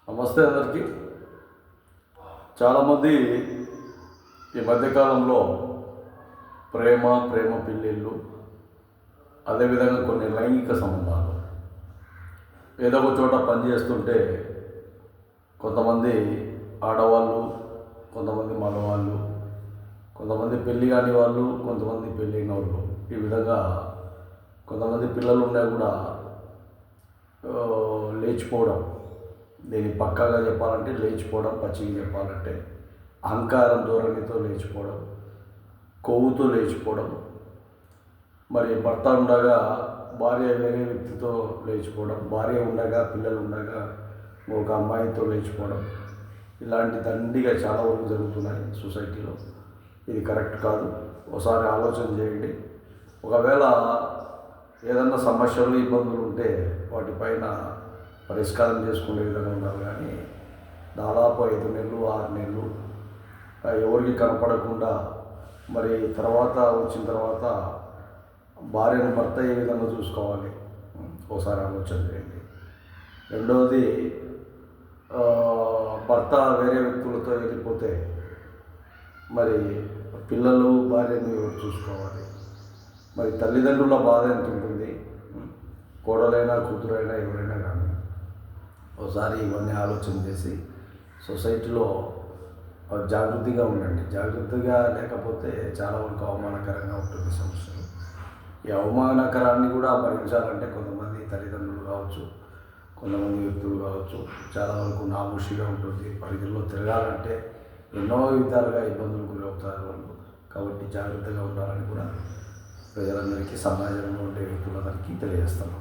నమస్తే అందరికీ. చాలామంది ఈ మధ్యకాలంలో ప్రేమ పెళ్ళిళ్ళు, అదేవిధంగా కొన్ని లైంగిక సంబంధాలు ఏదో ఒక చోట పనిచేస్తుంటే కొంతమంది ఆడవాళ్ళు, కొంతమంది మగవాళ్ళు, కొంతమంది పెళ్ళి కాని వాళ్ళు, కొంతమంది పెళ్ళైన వాళ్ళు, ఈ విధంగా కొంతమంది పిల్లలు ఉన్నా కూడా లేచిపోవడం. దీన్ని పక్కాగా చెప్పాలంటే లేచిపోవడం, పచ్చిగా చెప్పాలంటే అహంకారం ధోరణితో లేచిపోవడం, కొవ్వుతో లేచిపోవడం, మరి భర్త ఉండగా భార్య వేరే వ్యక్తితో లేచిపోవడం, భార్య ఉండగా పిల్లలు ఉండగా ఒక అమ్మాయితో లేచిపోవడం, ఇలాంటి దండిగా చాలా వరకు జరుగుతున్నాయి సొసైటీలో. ఇది కరెక్ట్ కాదు. ఒకసారి ఆలోచన చేయండి. ఒకవేళ ఏదన్నా సమస్యలు, ఇబ్బందులు ఉంటే వాటిపైన పరిష్కారం చేసుకునే విధంగా ఉండాలి. కానీ దాదాపు 5 నెలలు 6 నెలలు ఎవరికి కనపడకుండా మరి తర్వాత వచ్చిన తర్వాత భార్యను భర్త ఏ విధంగా చూసుకోవాలి ఒకసారి ఆలోచన చేయండి. రెండవది, భర్త వేరే వ్యక్తులతో వెళ్ళిపోతే మరి పిల్లలు భార్యను ఎవరు చూసుకోవాలి? మరి తల్లిదండ్రుల బాధ ఎంత ఉంటుంది? కోడలైనా కూతురైనా ఎవరైనా కానీ ఒకసారి ఇవన్నీ ఆలోచన చేసి సొసైటీలో జాగృతిగా ఉండండి. జాగృతిగా లేకపోతే చాలా వరకు అవమానకరంగా ఉంటుంది సమస్యలు. ఈ అవమానకరాన్ని కూడా భరించాలంటే కొంతమంది తల్లిదండ్రులు కావచ్చు, కొంతమంది వ్యక్తులు కావచ్చు, చాలా వరకు నామోషిగా ఉంటుంది. పరిధిలో తిరగాలంటే ఎన్నో విధాలుగా ఇబ్బందులు గురవుతారు వాళ్ళు. కాబట్టి జాగ్రత్తగా ఉండాలని కూడా ప్రజలందరికీ, సమాజంలో ఉండే వ్యక్తులందరికీ తెలియజేస్తాను.